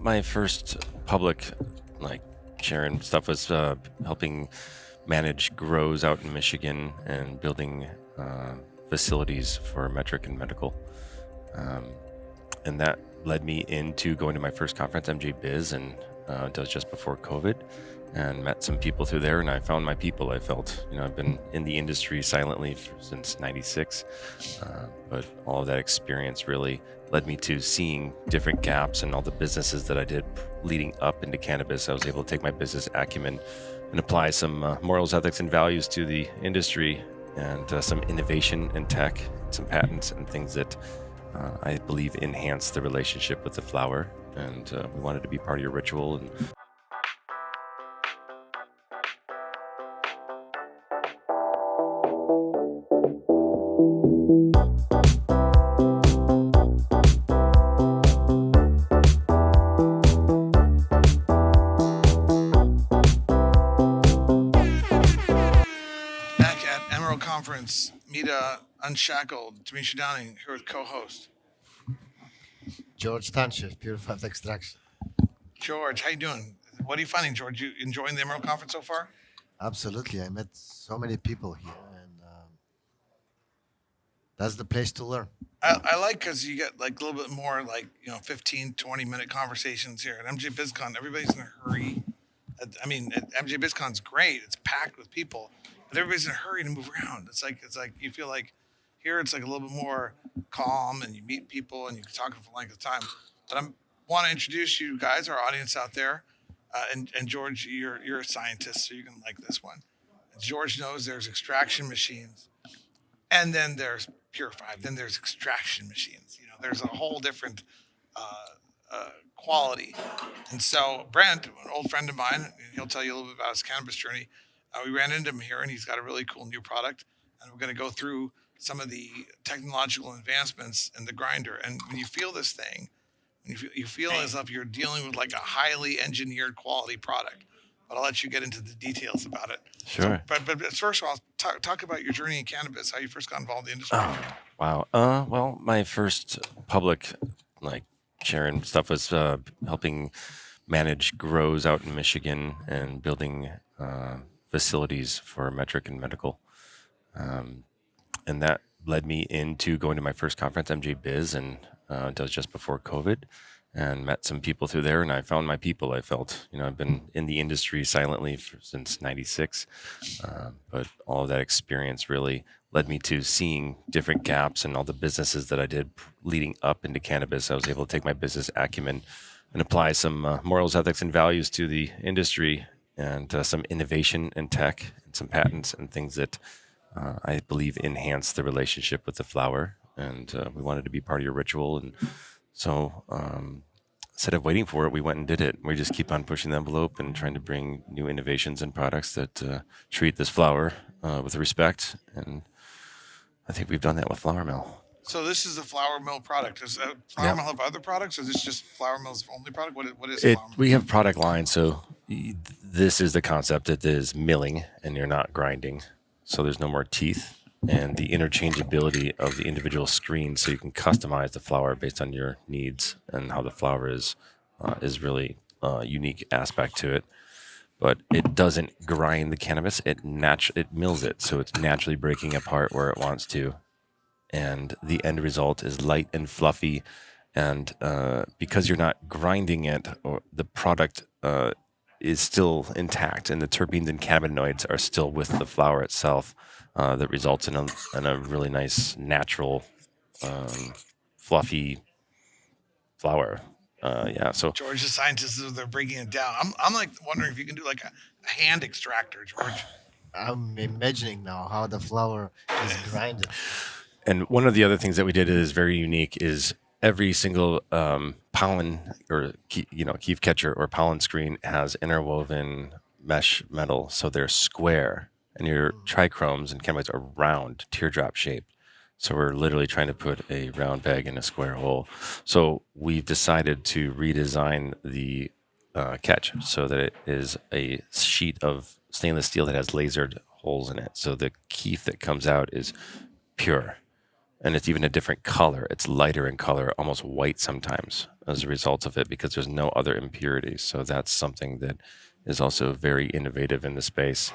my first public, like, sharing stuff was helping manage grows out in Michigan and building facilities for METRC and medical. And that led me into going to my first conference, MJBiz, and it was just before COVID, and met some people through there, and I found my people. I felt, I've been in the industry silently since '96, but all of that experience really led me to seeing different gaps in all the businesses that I did leading up into cannabis. I was able to take my business acumen and apply some morals, ethics, and values to the industry, and some innovation and tech, some patents and things that I believe enhance the relationship with the flower. And we wanted to be part of your ritual. And Conference, META Unshackled, Tamisha Downing, here with co-host George Tanchev, Purified Extraction. George, how you doing? What are you finding, George? You enjoying the Emerald Conference so far? Absolutely. I met so many people here, and that's the place to learn. I like because you get like a little bit more 15, 20-minute conversations here. At MJBizCon, everybody's in a hurry. I mean, MJBizCon's great. It's packed with people. But everybody's in a hurry to move around. It's like you feel like here it's like a little bit more calm, and you meet people and you can talk for a length of time. But I want to introduce you guys, our audience out there, and George, you're a scientist, so you can like this one. George knows there's extraction machines, and then there's purified, then there's extraction machines. There's a whole different quality. And so Brent, an old friend of mine, he'll tell you a little bit about his cannabis journey. We ran into him here, and he's got a really cool new product. And we're going to go through some of the technological advancements in the grinder. And when you feel this thing, you feel as if you're dealing with like a highly engineered quality product. But I'll let you get into the details about it. Sure. So, but first of all, talk about your journey in cannabis, how you first got involved in the industry. Oh, wow. Well, my first public, sharing stuff was helping manage grows out in Michigan and building facilities for METRC and medical. And that led me into going to my first conference, MJBiz, and it was just before COVID, and met some people through there, and I found my people. I felt, I've been in the industry silently since '96, but all of that experience really led me to seeing different gaps in all the businesses that I did leading up into cannabis. I was able to take my business acumen and apply some morals, ethics, and values to the industry, and some innovation and tech, and some patents and things that I believe enhance the relationship with the flower. And we wanted to be part of your ritual. And so instead of waiting for it, we went and did it. We just keep on pushing the envelope and trying to bring new innovations and products that treat this flower with respect. And I think we've done that with Flower Mill. So this is the Flower Mill product. Does Flower Mill have other products, or is this just Flower Mill's only product? What is Flower Mill? We have product lines. So this is the concept. It is milling, and you're not grinding. So there's no more teeth, and the interchangeability of the individual screens, so you can customize the flower based on your needs and how the flower is really a unique aspect to it. But it doesn't grind the cannabis. It mills it, so it's naturally breaking apart where it wants to. And the end result is light and fluffy. And because you're not grinding it, or the product is still intact, and the terpenes and cannabinoids are still with the flower itself, that results in a really nice, natural, fluffy flower. So George, the scientists, they're breaking it down. I'm like wondering if you can do like a hand extractor, George. I'm imagining now how the flower is grinded. And one of the other things that we did is very unique is every single pollen or keef catcher or pollen screen has interwoven mesh metal, so they're square, and your trichromes and cannabinoids are round, teardrop shaped. So we're literally trying to put a round peg in a square hole. So we've decided to redesign the catch so that it is a sheet of stainless steel that has lasered holes in it. So the keef that comes out is pure. and it's even a different color. It's lighter in color, almost white sometimes as a result of it, because there's no other impurities. So that's something that is also very innovative in the space.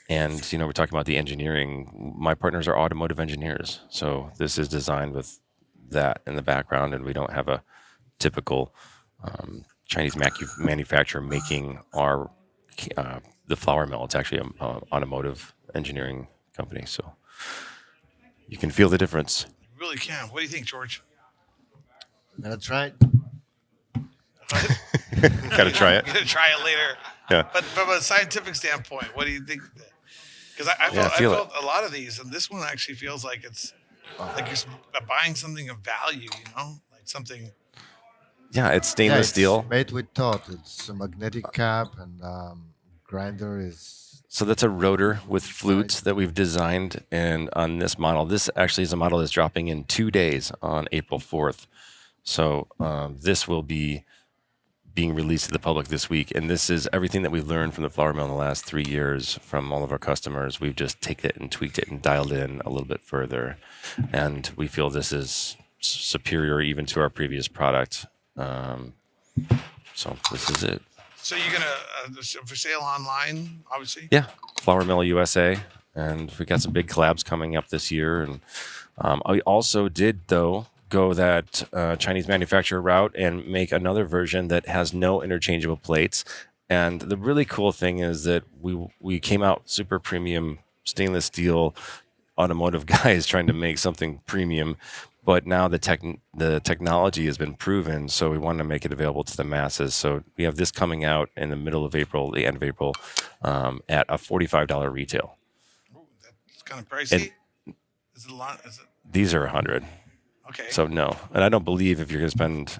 And we're talking about the engineering. My partners are automotive engineers, so this is designed with that in the background, and we don't have a typical Chinese manufacturer making our the flour mill. It's actually an automotive engineering company, so you can feel the difference. You really can. What do you think, George? Gonna try it. Got to try it. I'm gonna try it later. Yeah. But from a scientific standpoint, what do you think? Because I Yeah, felt, feel I felt a lot of these, and this one actually feels like it's like you're buying something of value. Like something. Yeah, it's Yeah, stainless it's steel. made with thought. It's a magnetic cap, and grinder is So that's a rotor with flutes that we've designed. And on this model, this actually is a model that's dropping in 2 days on April 4th. So this will be being released to the public this week. And this is everything that we've learned from the flour mill in the last 3 years from all of our customers. We've just taken it and tweaked it and dialed it in a little bit further. And we feel this is superior even to our previous product. So this is it. So you're gonna for sale online, obviously. Yeah, Flour Mill USA, and we got some big collabs coming up this year. And I also did though go that Chinese manufacturer route and make another version that has no interchangeable plates. And the really cool thing is that we came out super premium stainless steel automotive guys trying to make something premium. But now the technology has been proven, so we want to make it available to the masses. So we have this coming out in the middle of April, the end of April, at a $45 retail. Ooh, that's kind of pricey. Is it a lot? Is it These are 100. okay? So no, and I don't believe if you're going to spend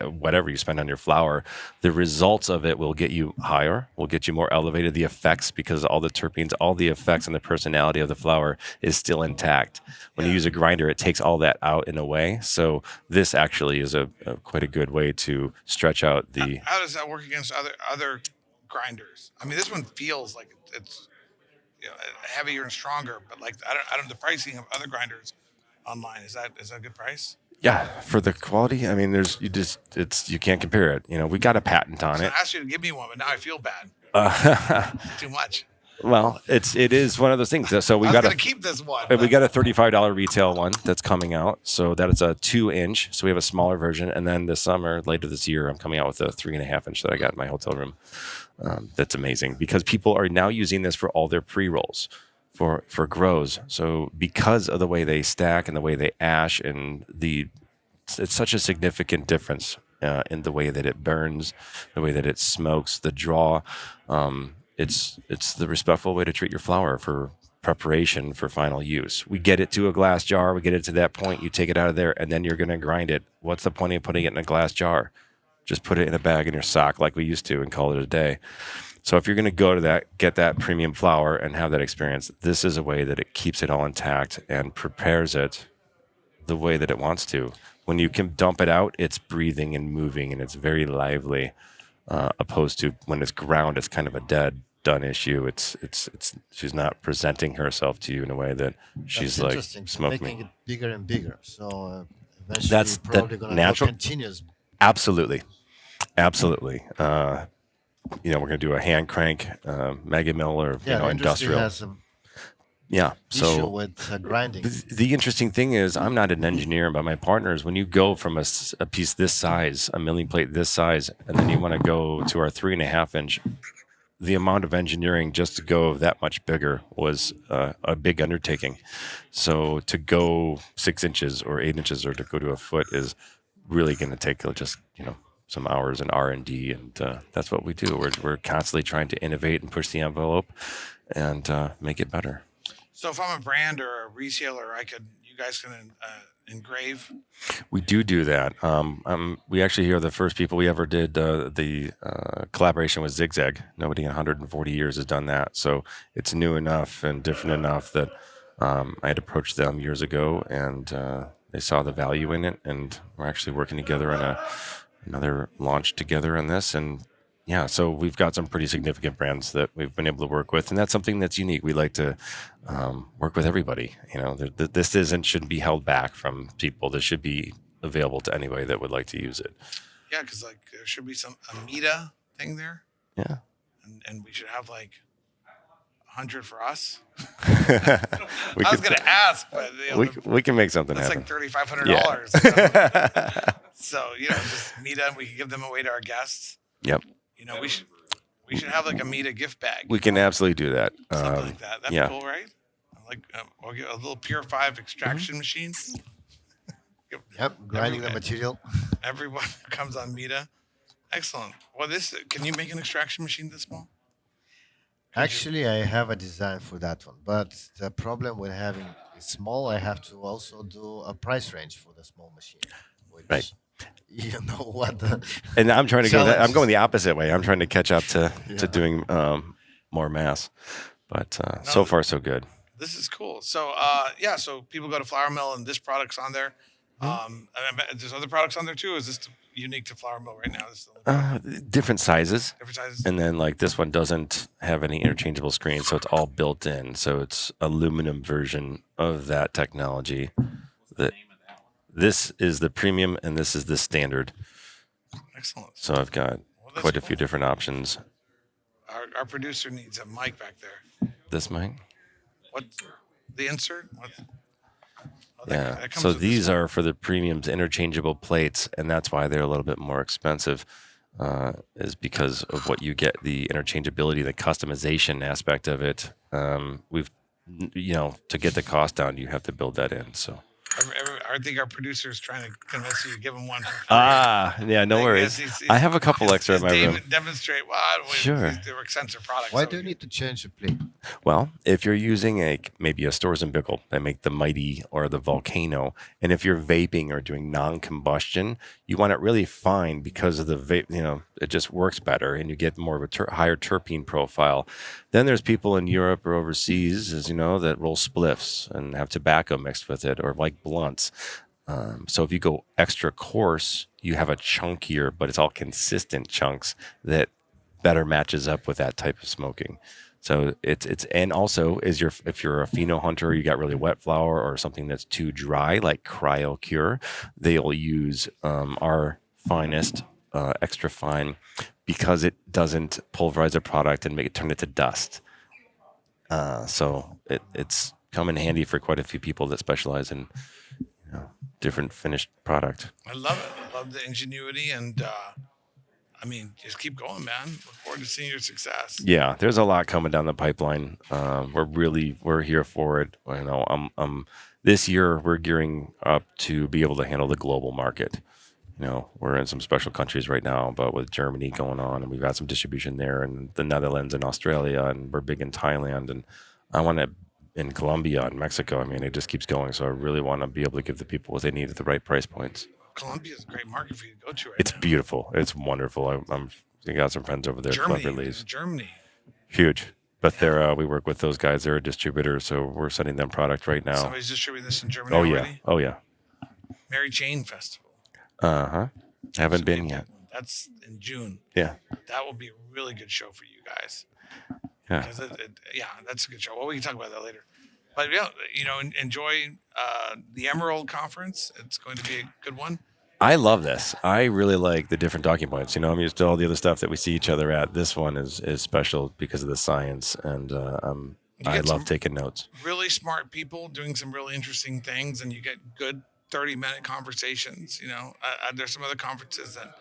whatever you spend on your flour, the results of it will get you higher, will get you more elevated. The effects, because all the terpenes, all the effects and the personality of the flour is still intact. When you use a grinder, it takes all that out in a way. So this actually is a quite a good way to stretch out the. How does that work against other grinders? I mean, this one feels like it's heavier and stronger, but like I don't the pricing of other grinders online is that a good price? Yeah, for the quality, I mean, you can't compare it. We got a patent on So I it. asked you to give me one, but now I feel bad. Too much. Well, it is one of those things. So we I was got gonna keep this one. we got a $35 retail one that's coming out. So that is a 2-inch. So we have a smaller version, and then this summer, later this year, I'm coming out with a 3.5-inch that I got in my hotel room. That's amazing because people are now using this for all their pre-rolls. For grows. So because of the way they stack and the way they ash and it's such a significant difference in the way that it burns, the way that it smokes, the draw. It's the respectful way to treat your flour for preparation for final use. We get it to a glass jar. We get it to that point. You take it out of there, and then you're going to grind it. What's the point of putting it in a glass jar? Just put it in a bag in your sock like we used to and call it a day. So if you're going to go to that, get that premium flour and have that experience, this is a way that it keeps it all intact and prepares it the way that it wants to. When you can dump it out, it's breathing and moving and it's very lively, opposed to when it's ground, it's kind of a done issue. It's she's not presenting herself to you in a way that she's that's like interesting. smoke Making me. it bigger and bigger. So eventually, That's you're probably the gonna natural- go continuous. Absolutely. We're going to do a hand crank, mega mill or Yeah, the industry industrial. has an Yeah. issue So with grinding. the interesting thing is I'm not an engineer, but my partners, when you go from a piece this size, a milling plate this size, and then you want to go to our 3.5-inch, the amount of engineering just to go that much bigger was a big undertaking. So to go 6 inches or 8 inches or to go to a foot is really going to take just, some hours in R&D. And that's what we do. We're constantly trying to innovate and push the envelope and make it better. So if I'm a brand or a reseller, you guys can engrave. We do that. We actually are the first people we ever did the collaboration with Zigzag. Nobody in 140 years has done that. So it's new enough and different enough that I had approached them years ago, and they saw the value in it. And we're actually working together on another launch together on this. And yeah, so we've got some pretty significant brands that we've been able to work with, and that's something that's unique. We like to work with everybody. This shouldn't be held back from people. This should be available to anybody that would like to use it. Yeah, because like there should be a META thing there, Yeah. and we should have like 100 for us. we I was gonna ask, but we can make something that's happen. like $3,500. Yeah. So just META, and we can give them away to our guests. Yep. We should have like a META gift bag. We can absolutely do that. Something like that. That'd be cool, right? Like we'll get a little Pure 5 extraction machine. Yep, grinding the material. Everyone comes on META. Excellent. Well, can you make an extraction machine this small? Actually, I have a design for that one, but the problem with having it small, I have to also do a price range for the small machine, which Right. you know what the And I'm trying to go. I'm Challenge. going the opposite way. I'm trying to catch up to Yeah. doing more mass. But so far, so good. This is cool. So so people go to Flour Mill and this product's on there. And I bet there's other products on there too. Or is this unique to Flour Mill right now? This is the only product? Different sizes. Different sizes. And then like this one doesn't have any interchangeable screens, so it's all built in. So it's aluminum version of that technology. This is the premium and this is the standard. Excellent. So I've got that's quite a cool. few different options. Our producer needs a mic back there. This mic? What? The insert? What? Oh, Yeah. that comes So with this these one. are for the premiums interchangeable plates, and that's why they're a little bit more expensive. Is because of what you get, the interchangeability, the customization aspect of it. To get the cost down, you have to build that in. So. I think our producer is trying to convince you to give him one. For free. Yeah, no worries. I have a couple extra in my room. Demonstrate. Sure. They're expensive products. Why so do you need to change the plate? Well, if you're using maybe a Stores and Bickle, they make the MITA or the Volcano, and if you're vaping or doing non-combustion, you want it really fine because of the vape. It just works better, and you get more of a higher terpene profile. Then there's people in Europe or overseas, as you know, that roll spliffs and have tobacco mixed with it, or like blunts. So if you go extra coarse, you have a chunkier, but it's all consistent chunks that better matches up with that type of smoking. So and also if you're a pheno hunter, you got really wet flower or something that's too dry, like Cryo Cure, they'll use our finest extra fine because it doesn't pulverize a product and turn it to dust. So it's come in handy for quite a few people that specialize in different finished product. I love it. I love the ingenuity and just keep going, man. Look forward to seeing your success. Yeah, there's a lot coming down the pipeline. We're here for it. This year we're gearing up to be able to handle the global market. We're in some special countries right now, but with Germany going on, and we've got some distribution there, and the Netherlands and Australia, and we're big in Thailand, and I want to in Colombia and Mexico. It just keeps going. So I really want to be able to give the people what they need at the right price points. Colombia is a great market for you to go to right It's now. beautiful. It's wonderful. I got some friends over there. Germany. Huge. But we work with those guys. They're a distributor, so we're sending them product right now. Somebody's distributing this in Germany Oh already? yeah. Oh yeah. Mary Jane Festival. Haven't been yet. That's in June. Yeah. That will be a really good show for you guys. Yeah. That's a good show. Well, we can talk about that later. But enjoy the Emerald Conference. It's going to be a good one. I love this. I really like the different talking points. I'm used to all the other stuff that we see each other at. This one is special because of the science, and I love taking notes. Really smart people doing some really interesting things, and you get good 30-minute conversations. There's some other conferences that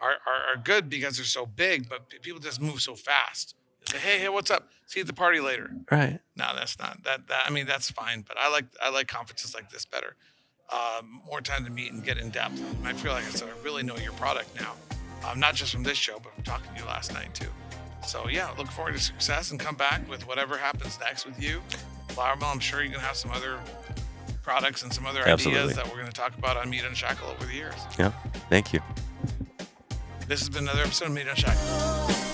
are good because they're so big, but people just move so fast. They say, hey, what's up? See you at the party later. Right. No, that's not that. That's fine, but I like conferences like this better. More time to meet and get in depth. And I feel like I really know your product now, not just from this show, but from talking to you last night too. So look forward to success and come back with whatever happens next with you. Flour Mill, I'm sure you're gonna have some other products and some other ideas that we're gonna talk about on Meat Unshackle over the years. Yeah. Thank you. This has been another episode of Meat Unshackle.